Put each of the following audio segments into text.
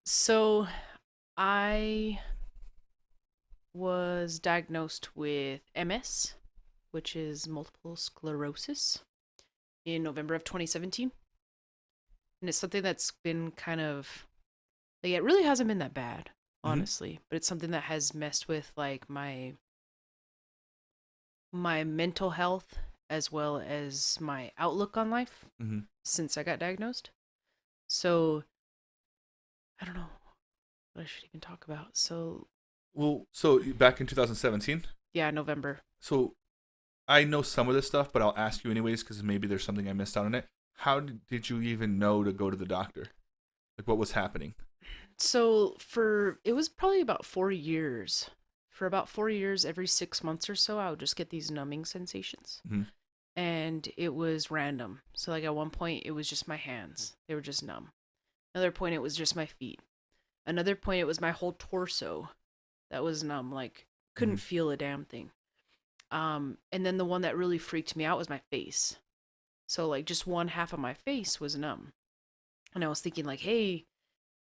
So I was diagnosed with MS, which is multiple sclerosis, in November of 2017. And it's something that's been kind of like it really hasn't been that bad, Hmm. honestly, but it's something that has messed with like my mental health as well as my outlook on life Hmm. since I got diagnosed. So I don't know what I should even talk about. So Well, so back in 2017. yeah, November. So I know some of this stuff, but I'll ask you anyways because maybe there's something I missed out on it. How did you even know to go to the doctor? Like, what was happening? So for it was probably about 4 years. For about 4 years, every 6 months or so, I would just get these numbing sensations. Hmm. And it was random. So like at one point it was just my hands. They were just numb. Another point it was just my feet. Another point it was my whole torso that was numb, like Hmm. couldn't feel a damn thing. And then the one that really freaked me out was my face. So like just one half of my face was numb. And I was thinking like, hey,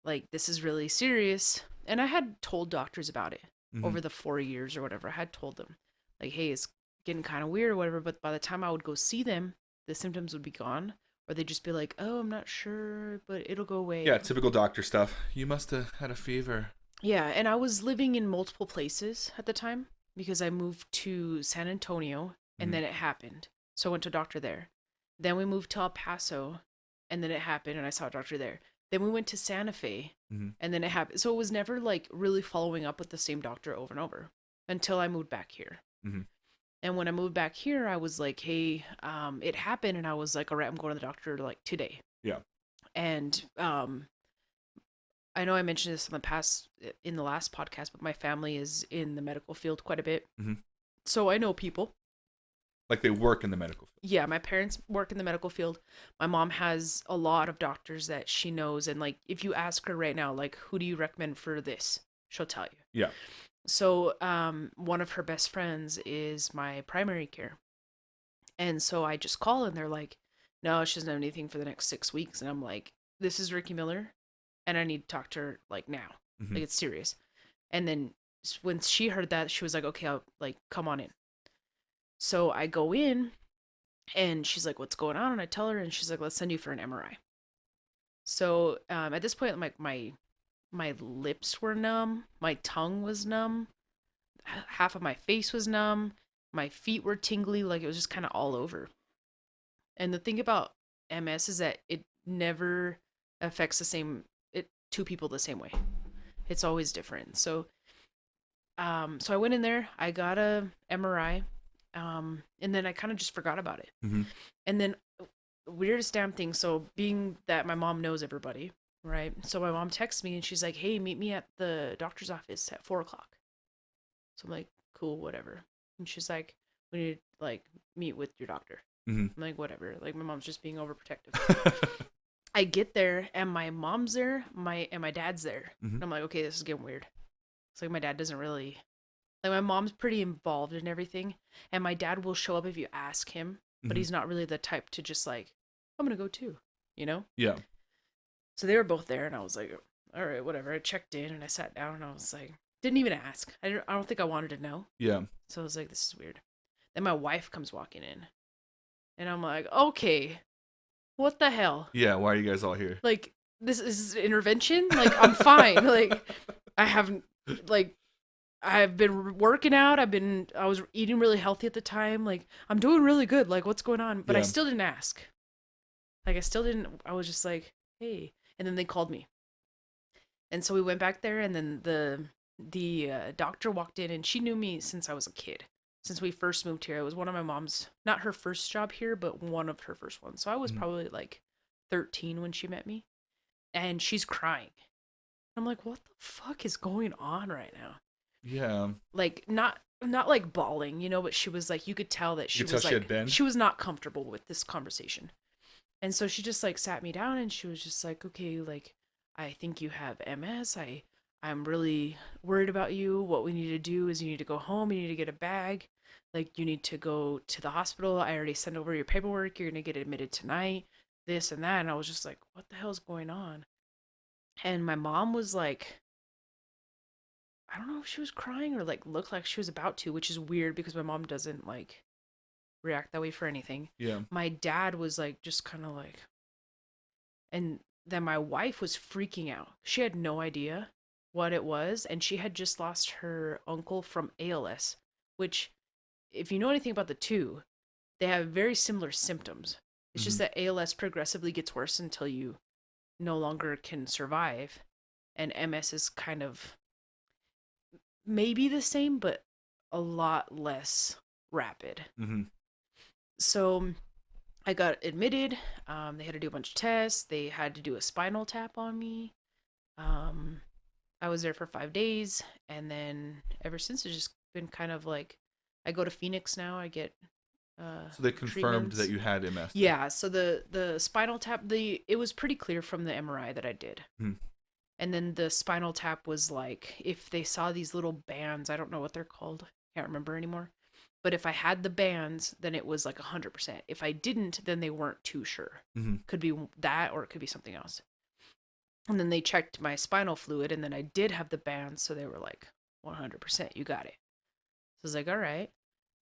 like this is really serious. And I had told doctors about it Hmm. over the 4 years or whatever. I had told them, like, hey, it's getting kind of weird or whatever. But by the time I would go see them, the symptoms would be gone. Or they'd just be like, oh, I'm not sure, but it'll go away. Yeah, typical doctor stuff. You must have had a fever. Yeah. And I was living in multiple places at the time because I moved to San Antonio and Hmm. then it happened. So I went to a doctor there. Then we moved to El Paso and then it happened and I saw a doctor there. Then we went to Santa Fe Hmm. and then it happened. So it was never like really following up with the same doctor over and over until I moved back here. Hmm. And when I moved back here, I was like, hey, it happened. And I was like, all right, I'm going to the doctor like today. Yeah. And I know I mentioned this in the past, in the last podcast, but my family is in the medical field quite a bit. Hmm. So I know people. Like they work in the medical field. Yeah, my parents work in the medical field. My mom has a lot of doctors that she knows. And like, if you ask her right now, like, who do you recommend for this? She'll tell you. Yeah. So, one of her best friends is my primary care. And so I just call and they're like, no, she doesn't have anything for the next 6 weeks. And I'm like, this is Ricky Miller and I need to talk to her like now. Hmm. Like it's serious. And then when she heard that, she was like, okay, I'll like come on in. So I go in and she's like, what's going on? And I tell her and she's like, let's send you for an MRI. So at this point, like my lips were numb, my tongue was numb, half of my face was numb, my feet were tingly, like it was just kind of all over. And the thing about MS is that it never affects the same it two people the same way. It's always different. So I went in there, I got a MRI, and then I kind of just forgot about it. Hmm. And then weirdest damn thing, so being that my mom knows everybody, right? So my mom texts me and she's like, "Hey, meet me at the doctor's office at 4 o'clock." So I'm like, "Cool, whatever." And she's like, "We need to like meet with your doctor." Hmm. I'm like, "Whatever." Like my mom's just being overprotective. I get there and my mom's there, my dad's there. Hmm. And I'm like, "Okay, this is getting weird." It's like my dad doesn't really like my mom's pretty involved in everything, and my dad will show up if you ask him, but Hmm. he's not really the type to just like, I'm gonna go too, you know? Yeah. So they were both there, and I was like, all right, whatever. I checked in and I sat down, and I was like, didn't even ask. I don't think I wanted to know. Yeah. So I was like, this is weird. Then my wife comes walking in, and I'm like, okay, what the hell? Yeah. Why are you guys all here? Like, this is intervention? Like, I'm fine. Like, I haven't, like, I've been working out. I was eating really healthy at the time. Like, I'm doing really good. Like, what's going on? But I Yeah. still didn't ask. Like, I still didn't, I was just like, hey. And then they called me. And so we went back there, and then the doctor walked in, and she knew me since I was a kid. Since we first moved here, it was one of my mom's, not her first job here, but one of her first ones. So I was Hmm. probably like 13 when she met me, and she's crying. I'm like, what the fuck is going on right now? Yeah. Like not like bawling, but she was like, you could tell that You she could tell was she had like been. she was not comfortable with this conversation. And so she just like sat me down and she was just like, okay, like I think you have MS. I'm really worried about you. What we need to do is you need to go home, you need to get a bag. Like you need to go to the hospital. I already sent over your paperwork. You're going to get admitted tonight. this and that. And I was just like, what the hell's going on? And my mom was like, I don't know if she was crying or like looked like she was about to, which is weird because my mom doesn't like react that way for anything. Yeah. My dad was like, just kind of like, and then my wife was freaking out. She had no idea what it was. And she had just lost her uncle from ALS, which, if you know anything about the two, they have very similar symptoms. It's just Mm-hmm. that ALS progressively gets worse until you no longer can survive. And MS is kind of maybe the same, but a lot less rapid. Mm-hmm. So I got admitted. They had to do a bunch of tests. They had to do a spinal tap on me. Um, I was there for 5 days. And then ever since, it's just been kind of like I go to Phoenix now. I get So they confirmed that treatments. you had MS then. Yeah, so the spinal tap, it was pretty clear from the MRI that I did. Mm-hmm. And then the spinal tap was like if they saw these little bands, I don't know what they're called. Can't remember anymore. But if I had the bands, then it was like 100%. If I didn't, then they weren't too sure. Mm-hmm. Could be that or it could be something else. And then they checked my spinal fluid and then I did have the bands, so they were like 100%, you got it. So I was like, "All right.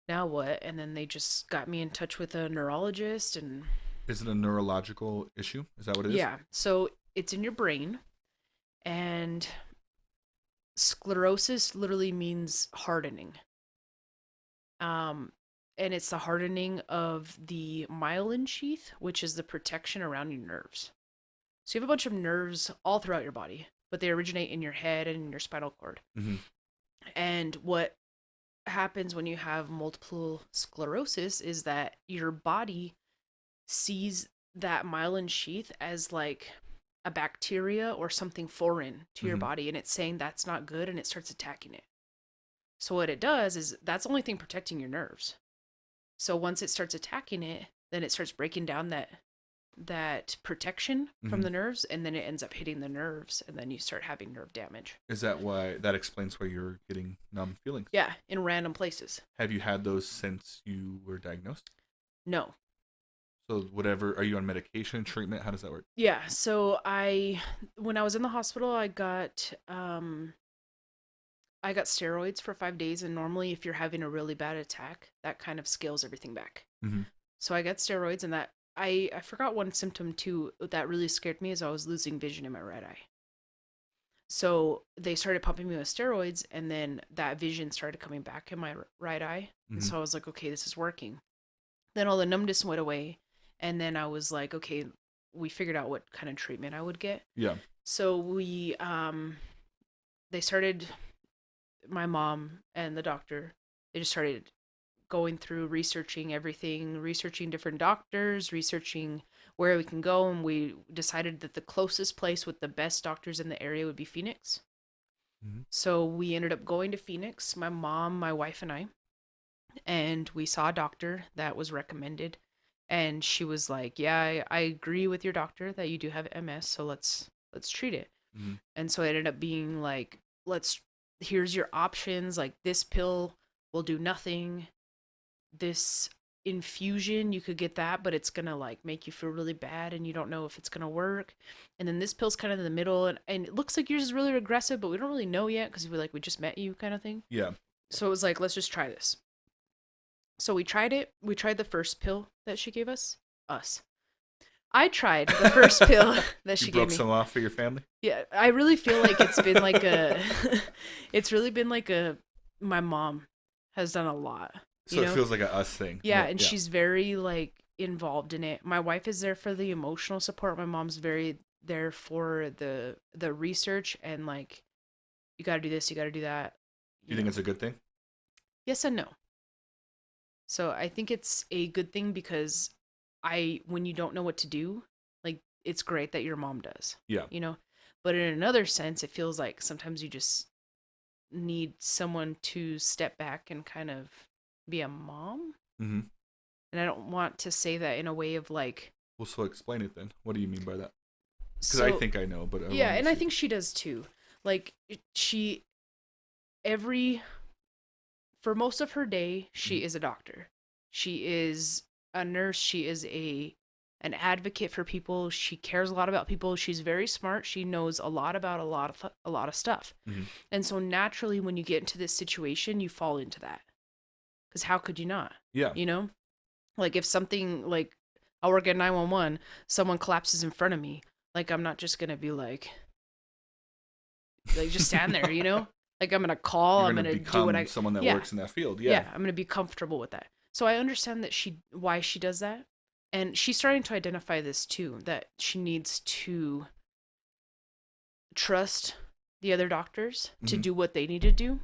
Now what?" And then they just got me in touch with a neurologist and Is it a neurological issue? Is that what it is? yeah, so it's in your brain. And sclerosis literally means hardening. Um, and it's the hardening of the myelin sheath, which is the protection around your nerves. So you have a bunch of nerves all throughout your body, but they originate in your head and in your spinal cord. Mm-hmm. And what happens when you have multiple sclerosis is that your body sees that myelin sheath as like a bacteria or something foreign to your Mm-hmm. body, and it's saying that's not good and it starts attacking it. So what it does is that's the only thing protecting your nerves. So once it starts attacking it, then it starts breaking down that protection from Mm-hmm. the nerves, and then it ends up hitting the nerves, and then you start having nerve damage. Is that why that explains why you're getting numb feelings? Yeah, in random places. Have you had those since you were diagnosed? No. So whatever, are you on medication treatment? How does that work? Yeah, so when I was in the hospital, I got steroids for 5 days, and normally if you're having a really bad attack, that kind of scales everything back. Mm-hmm. So I got steroids, and that I forgot one symptom too that really scared me is I was losing vision in my right eye. So they started pumping me with steroids, and then that vision started coming back in my right eye. And Mm-hmm. so I was like, okay, this is working. Then all the numbness went away, and then I was like, okay, we figured out what kind of treatment I would get. Yeah. So they started, my mom and the doctor, they just started going through researching everything, researching different doctors, researching where we can go, and we decided that the closest place with the best doctors in the area would be Phoenix. Mm-hmm. So we ended up going to Phoenix, my mom, my wife, and I, and we saw a doctor that was recommended. And she was like, "Yeah, I agree with your doctor that you do have MS, so let's treat it." Mm-hmm. And so it ended up being like, "Let's here's your options. Like this pill will do nothing. This infusion, you could get that, but it's gonna like make you feel really bad, and you don't know if it's gonna work. And then this pill's kind of in the middle, and it looks like yours is really regressive, but we don't really know yet because we just met you kind of thing. Yeah. So it was like, let's just try this." So we tried it. We tried the first pill that she gave us. Us. I tried the first pill that You she gave broke me. some off for your family? Yeah, I really feel like it's been like a, it's really been like a, my mom has done a lot, So you it know? feels like a us thing. Yeah, More, and yeah. she's very like involved in it. My wife is there for the emotional support. My mom's very there for the research and like, you got to do this, you got to do that. Do you think it's a good thing? Yes and no. So I think it's a good thing because when you don't know what to do, like it's great that your mom does, Yeah. you know? But in another sense, it feels like sometimes you just need someone to step back and kind of be a mom. Mm-hmm. And I don't want to say that in a way of like, Well, so explain it then. What do you mean by that? Because so I think I know, but I yeah, want and to I see. think she does too. Like she, every, for most of her day, Mhm. she is a doctor. She is a nurse. She is an advocate for people. She cares a lot about people. She's very smart. She knows a lot about a lot of stuff. Mm-hmm. And so naturally, when you get into this situation, you fall into that. Because how could you not? Yeah. You know, like if something like I work at 911, someone collapses in front of me, like I'm not just gonna be like just stand there, you know? Like I'm gonna call, You're I'm gonna gonna do what become I someone that yeah, works in that field. Yeah. yeah, I'm gonna be comfortable with that. So I understand that why she does that. And she's starting to identify this too, that she needs to trust the other doctors to Mm-hmm. do what they need to do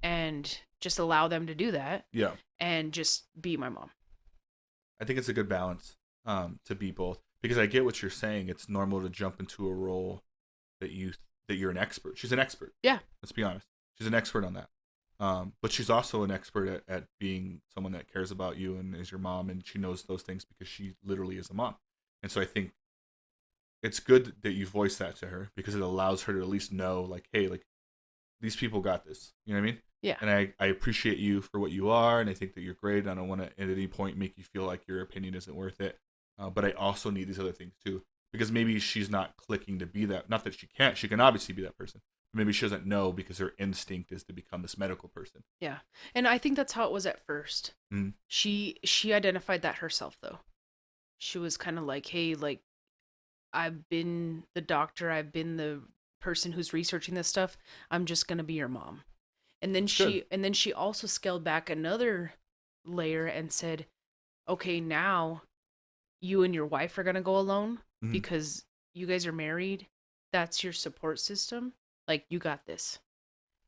and just allow them to do that Yeah. and just be my mom. I think it's a good balance to be both, because I get what you're saying. It's normal to jump into a role that you're an expert. She's an expert. Yeah. Let's be honest. She's an expert on that. But she's also an expert at being someone that cares about you and is your mom, and she knows those things because she literally is a mom. And so I think it's good that you voice that to her, because it allows her to at least know, like, hey, like, these people got this. You know what I mean? Yeah. And I appreciate you for what you are, and I think that you're great. I don't want to at any point make you feel like your opinion isn't worth it. But I also need these other things too, because maybe she's not clicking to be that. Not that she can't. She can obviously be that person. But maybe she doesn't know because her instinct is to become this medical person. Yeah. And I think that's how it was at first. Mm. She identified that herself though. She was kind of like, "Hey, like I've been the doctor, I've been the person who's researching this stuff. I'm just going to be your mom." That's good. And then she also scaled back another layer and said, "Okay, now you and your wife are going to go alone Mm-hmm. because you guys are married. That's your support system. Like you got this."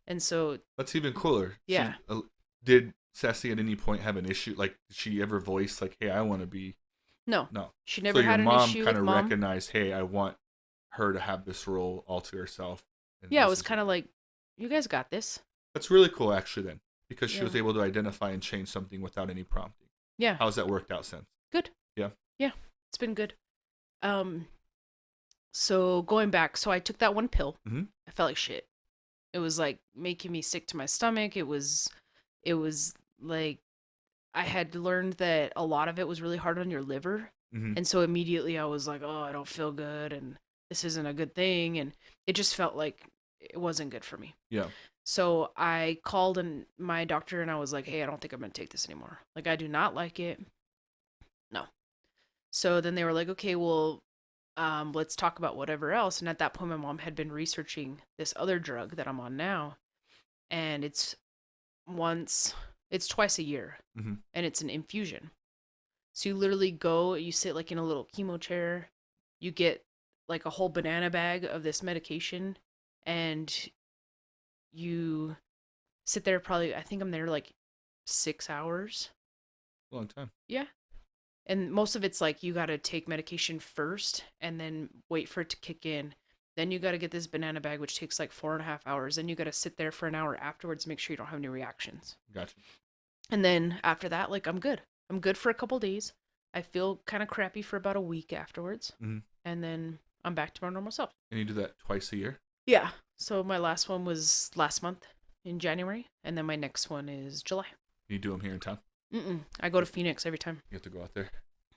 And so, That's even cooler. yeah. Did Ceci at any point have an issue? Like, did she ever voice like, "Hey, I want to be"? No. No. She So never your had an mom issue kind with of mom. recognized, "Hey, I want her to have this role all to herself." And Yeah, it this was is kind of like, "You guys got this." That's really cool, actually. Then, because she Yeah. was able to identify and change something without any prompting. Yeah. How's that worked out since? Good. Yeah. Yeah. It's been good. Um so going back, so I took that one pill. Mm-hmm. I felt like shit. It was like making me sick to my stomach. It was like I had learned that a lot of it was really hard on your liver. Mm-hmm. And so immediately I was like, "Oh, I don't feel good and this isn't a good thing." And it just felt like it wasn't good for me. Yeah. So I called my doctor and I was like, "Hey, I don't think I'm going to take this anymore. Like I do not like it." No. So then they were like, "Okay, well, let's talk about whatever else." And at that point, my mom had been researching this other drug that I'm on now, and once, it's twice a year, Mm-hmm. and it's an infusion. So you literally go, you sit like in a little chemo chair, you get like a whole banana bag of this medication, and you sit there probably, I think I'm there like 6 hours. Long time. Yeah. And most of it's like you got to take medication first and then wait for it to kick in. Then you got to get this banana bag, which takes like 4.5 hours. Then you got to sit there for an hour afterwards, make sure you don't have any reactions. Gotcha. And then after that, like I'm good. I'm good for a couple days. I feel kind of crappy for about a week afterwards. Mm-hmm. And then I'm back to my normal self. And you do that twice a year? Yeah. So my last one was last month in January. And then my next one is July. You do them here in town? I go to Phoenix every time. You have to go out there.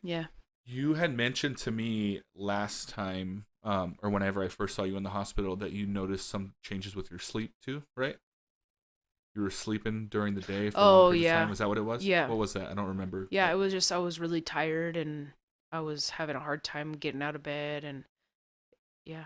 Yeah. You had mentioned to me last time, or whenever I first saw you in the hospital, that you noticed some changes with your sleep too, right? You were sleeping during the day for a long Oh, period of yeah. time. Is that what it was? Yeah. What was that? I don't remember. Yeah, it was just I was really tired and I was having a hard time getting out of bed and yeah.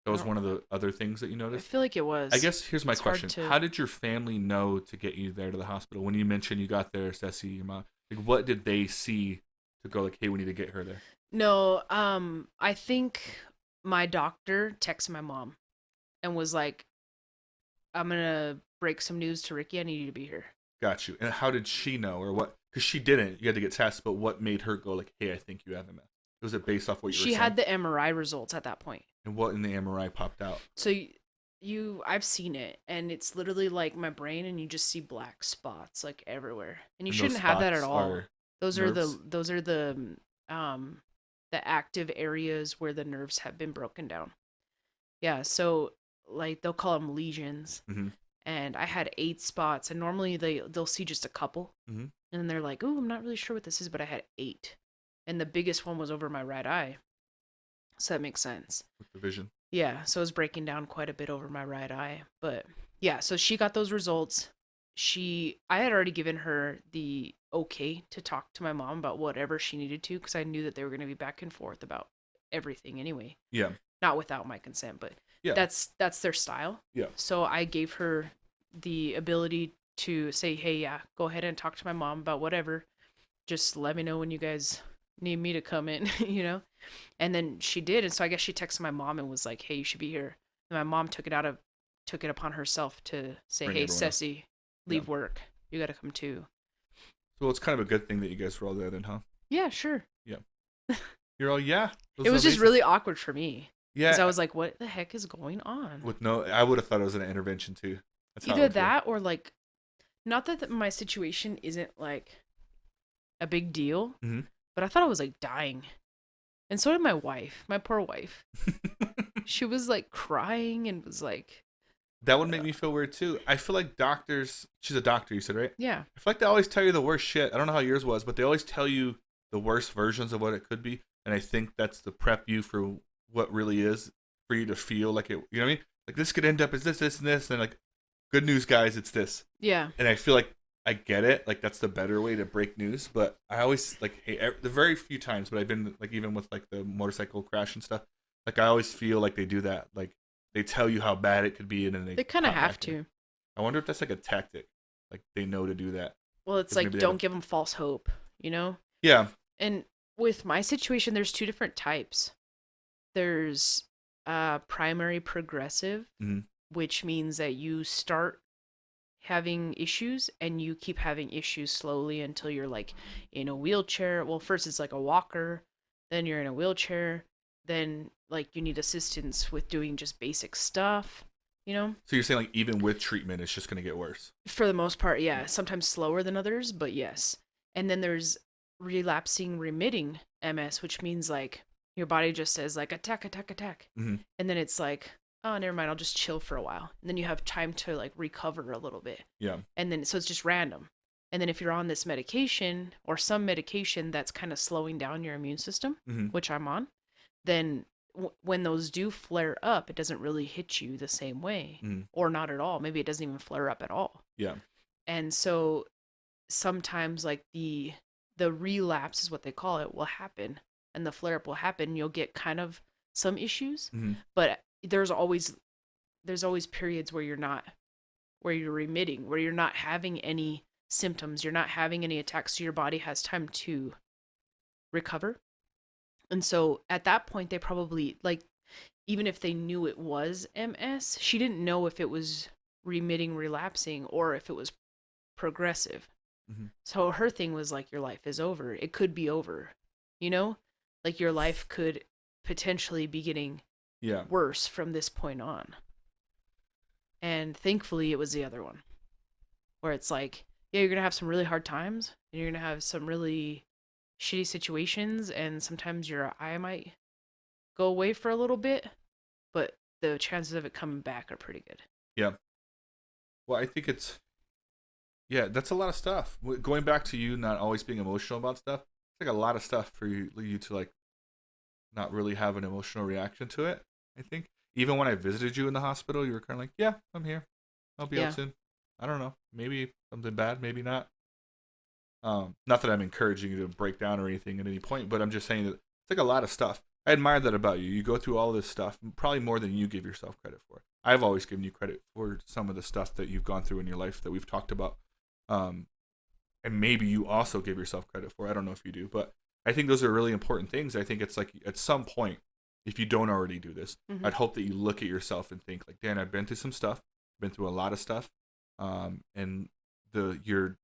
That was one of the other things that you I noticed? feel like it was. I guess here's my It's hard question. to- How did your family know to get you there to the hospital? When you mentioned you got there, Ceci, your mom, like, what did they see to go like, hey, we need to get her there? No, I think my doctor texted my mom and was like, "I'm gonna break some news to Riki. I need you to be here." Got you. And how did she know, or what? Because she didn't. You had to get tested, but what made her go like, hey, I think you have MS? Was it based off what you were She saying? had the MRI results at that point. And what in the MRI popped out? So I've seen it, and it's literally like my brain, and you just see black spots like everywhere, and you And those shouldn't have that at spots all. are Those nerves? are the active areas where the nerves have been broken down. Yeah, so like they'll call them lesions, Mm-hmm. and I had 8 spots, and normally they'll see just a couple, Mm-hmm. and then they're like, "Ooh, I'm not really sure what this is," but I had 8. and the biggest one was over my right eye. So that makes sense. with the vision. Yeah, so it was breaking down quite a bit over my right eye. But yeah, so she got those results. I had already given her the okay to talk to my mom about whatever she needed to, because I knew that they were going to be back and forth about everything anyway. Yeah. Not without my consent, but Yeah. that's their style. Yeah. So I gave her the ability to say, "Hey, yeah, go ahead and talk to my mom about whatever. Just let me know when you guys need me to come in," you know? And then she did, and so I guess she texted my mom and was like, "Hey, you should be here." And my mom took it upon herself to say, Bring "Hey, everyone up. Ceci, Yeah. leave work. You got to come too." So it's kind of a good thing that you guys were all there then, huh? Yeah, sure. Yeah. You're all, yeah. It was just amazing. really awkward for me because I Yeah. was like, "What the heck is going on?" With no, I would have thought it was an intervention too. That's how I Either would feel. that or like, not that my situation isn't like a big deal, Mm-hmm. but I thought I was like dying. And so did my wife, my poor wife. She was like crying and was like, That would make me feel weird too. I feel like doctors. She's a doctor, you said, right? yeah, I feel like they always tell you the worst shit. I don't know how yours was, but they always tell you the worst versions of what it could be, and I think that's to prep you for what really is, for you to feel like it. You know what I mean? Like this could end up as this, this, and this, and like, good news, guys, it's this. yeah, And I feel like I get it. Like that's the better way to break news. But I always like, hey, the very few times, but I've been like even with like the motorcycle crash and stuff. Like I always feel like they do that. Like they tell you how bad it could be, and then they they kind of pop have back in. to. I wonder if that's like a tactic. Like they know to do that. Well, it's 'Cause like, maybe they don't don't. give them false hope, you know? Yeah. And with my situation, there's two different types. There's primary progressive, Mm-hmm. which means that you start having issues and you keep having issues slowly until you're like in a wheelchair. Well, first it's like a walker, then you're in a wheelchair, then like you need assistance with doing just basic stuff, you know? So you're saying like even with treatment, it's just gonna get worse. For the most part, Yeah. yeah. Sometimes slower than others, but yes. And then there's relapsing remitting MS, which means like your body just says like attack, attack, attack. Mm-hmm. And then it's like, oh, never mind, I'll just chill for a while. And then you have time to like recover a little bit. Yeah. And then so it's just random. And then if you're on this medication or some medication that's kind of slowing down your immune system, Mm-hmm. which I'm on, then when those do flare up, it doesn't really hit you the same way, Mm-hmm. or not at all. Maybe it doesn't even flare up at all. Yeah. And so sometimes like the relapse is what they call it will happen, and the flare up will happen. You'll get kind of some issues, Mm-hmm. but there's always periods where you're remitting, where you're not having any symptoms, you're not having any attacks, so your body has time to recover. And so at that point they probably like, even if they knew it was MS, she didn't know if it was remitting, relapsing, or if it was progressive. Mm-hmm. So her thing was like, your life is over. It could be over, you know? Like your life could potentially be getting Yeah. worse from this point on. And thankfully it was the other one, where it's like, yeah, you're going to have some really hard times and you're going to have some really shitty situations, and sometimes your eye might go away for a little bit, but the chances of it coming back are pretty good. Yeah. Well, I think yeah, that's a lot of stuff. Going back to you not always being emotional about stuff, it's like a lot of stuff for you to like not really have an emotional reaction to it. I think even when I visited you in the hospital, you were kind of like, "Yeah, I'm here. I'll be Yeah. out soon." I don't know. Maybe something bad, maybe not. Not that I'm encouraging you to break down or anything at any point, but I'm just saying that it's like a lot of stuff. I admire that about you. You go through all this stuff, probably more than you give yourself credit for. I've always given you credit for some of the stuff that you've gone through in your life that we've talked about. Um, and maybe you also give yourself credit for. I don't know if you do, but I think those are really important things. I think it's like at some point, if you don't already do this, Mm-hmm. I'd hope that you look at yourself and think like, Dan, I've been through some stuff, been through a lot of stuff, and the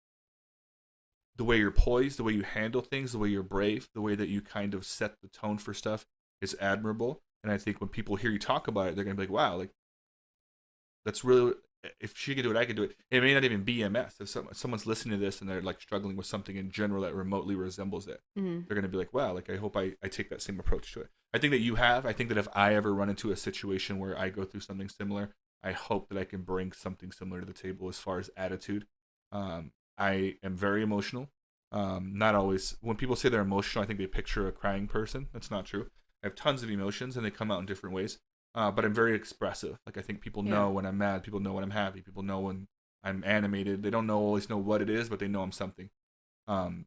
way you're poised, the way you handle things, the way you're brave, the way that you kind of set the tone for stuff is admirable. And I think when people hear you talk about it, they're gonna be like, wow, like that's really, if she could do it, I could do it. It may not even be MS. If someone's listening to this and they're like struggling with something in general that remotely resembles it, Mm-hmm. they're gonna be like, wow, like I hope I take that same approach to it. I think that you have. I think that if I ever run into a situation where I go through something similar, I hope that I can bring something similar to the table as far as attitude. I am very emotional. Not always. When people say they're emotional, I think they picture a crying person. That's not true. I have tons of emotions, and they come out in different ways. But I'm very expressive. Like I think people Yeah. know when I'm mad. People know when I'm happy. People know when I'm animated. They don't know always know what it is, but they know I'm something. Um,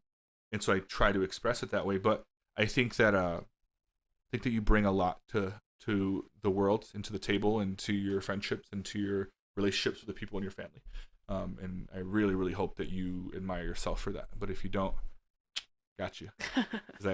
and so I try to express it that way. But I think that you bring a lot to the world and to the table and to your friendships and to your relationships with the people in your family. And I really, really hope that you admire yourself for that. But if you don't, got you. Because I